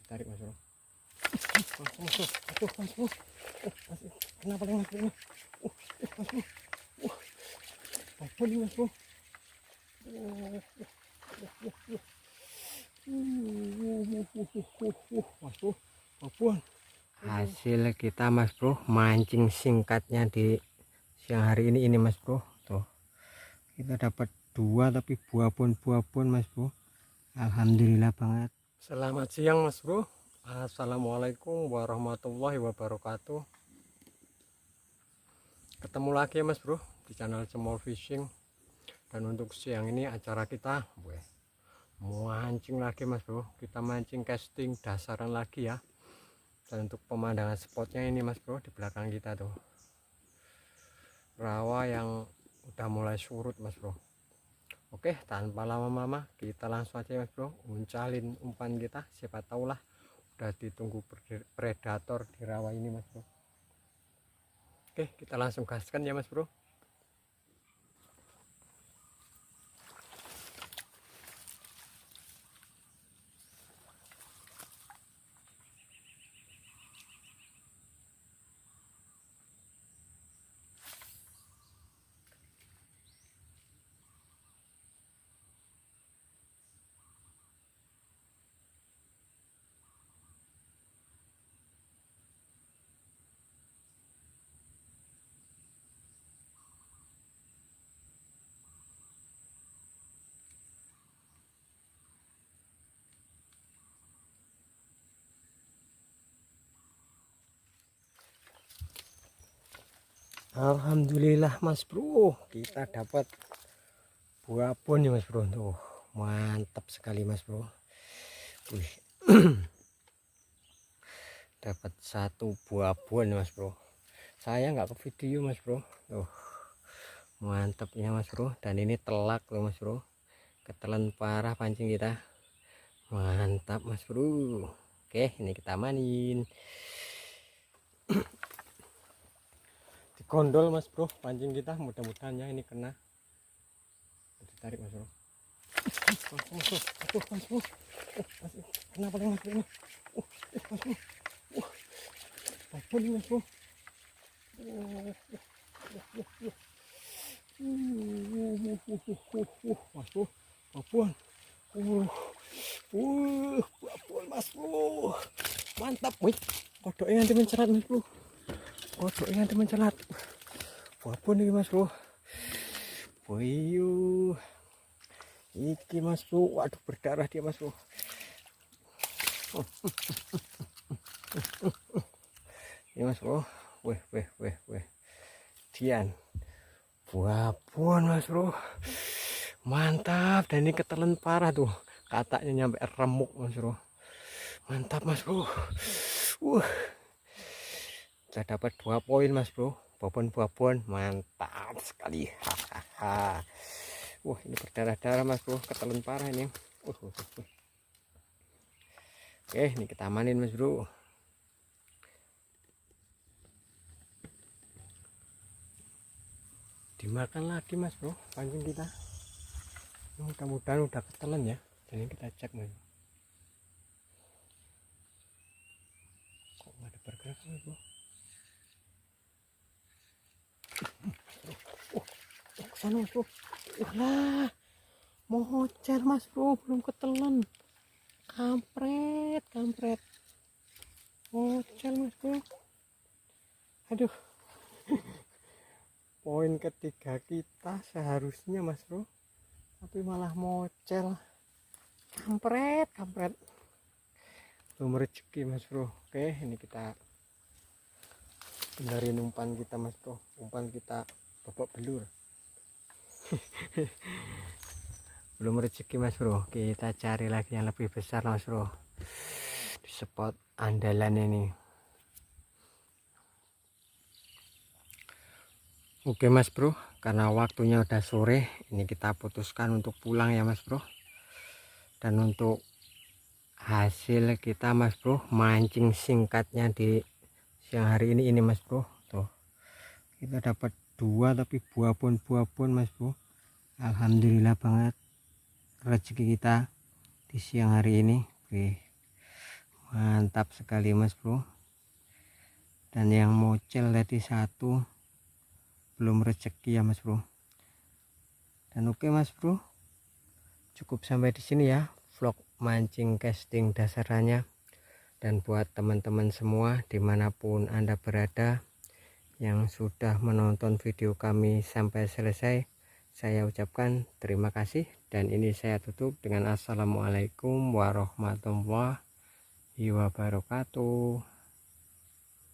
Tarik mas bro. Aduh mas bro. Kenapa nih mas bro ini? Mas bro. Apa nih mas bro? Mas bro, apaan? Hasil kita mas bro, mancing singkatnya di siang hari ini mas bro. Tuh, kita dapat 2 tapi buah-buah mas bro. Alhamdulillah banget. Selamat siang mas bro. Assalamualaikum warahmatullahi wabarakatuh. Ketemu lagi mas bro di channel Cemol Fishing. Dan untuk siang ini acara kita mancing lagi mas bro. Kita mancing casting dasaran lagi ya. Dan untuk pemandangan spotnya ini mas bro, di belakang kita tuh rawa yang udah mulai surut mas bro. Oke, tanpa lama-lama kita langsung aja mas bro, uncalin umpan kita. Siapa tahulah udah ditunggu predator di rawa ini mas bro. Oke, kita langsung gaskan ya mas bro. Alhamdulillah mas bro, kita dapat buah pon ya mas bro. Tuh mantap sekali mas bro. Wih. Dapat 1 buah pon mas bro. Saya nggak ke video mas bro. Tuh mantapnya mas bro. Dan ini telak loh mas bro, ketelan parah pancing kita. Mantap mas bro. Oke, ini kita manin. Kondol mas bro pancing kita, mudah-mudahan ya ini kena. Ditarik mas bro. Mas bro. Kenapa nih mas bro ini? Mas bro. Apa nih mas bro? Mas bro, apaan? Apaan mas bro? Mantap, wih. Kodoknya nanti mencelat mas bro. Kodoknya nanti mencelat. Apa nih mas bro? Boyu. Iki mas bro, waduh berdarah dia mas bro. Ini mas bro, weh. Dian, buah mas bro, mantap. Dan ini ketelan parah tuh, katanya nyampe remuk mas bro. Mantap mas bro. Saya dapat 2 poin mas bro, babon, mantap sekali. Hahaha. Wah ini berdarah-darah mas bro, ketelan parah ini. Oke, ini kita amanin mas bro. Dimakan lagi mas bro pancing kita. Mudah-mudahan udah ketelan ya. Dan ini kita cek mas. Kok nggak ada bergerak mas bro? Kesana mas bro. Lah, mocel mas bro, belum ketelan. Kampret. Mocel mas bro. Aduh. Poin ketiga kita seharusnya mas bro, tapi malah mocel. Kampret. Belum rezeki mas bro. Oke, ini kita benerin umpan kita mas bro. Umpan kita babak belur. Belum rezeki mas bro, kita cari lagi yang lebih besar mas bro, di spot andalan ini. Oke mas bro, karena waktunya udah sore, ini kita putuskan untuk pulang ya mas bro. Dan untuk hasil kita mas bro, mancing singkatnya di siang hari ini mas bro. Tuh, kita dapat 2 tapi buah-buah mas bro. Alhamdulillah banget rezeki kita di siang hari ini. Oke, Mantap sekali mas bro. Dan yang mocel tadi satu belum rezeki ya mas bro. Dan oke mas bro, cukup sampai di sini ya vlog mancing casting dasarannya. Dan buat teman-teman semua dimanapun anda berada yang sudah menonton video kami sampai selesai, saya ucapkan terima kasih. Dan ini saya tutup dengan assalamualaikum warahmatullahi wabarakatuh.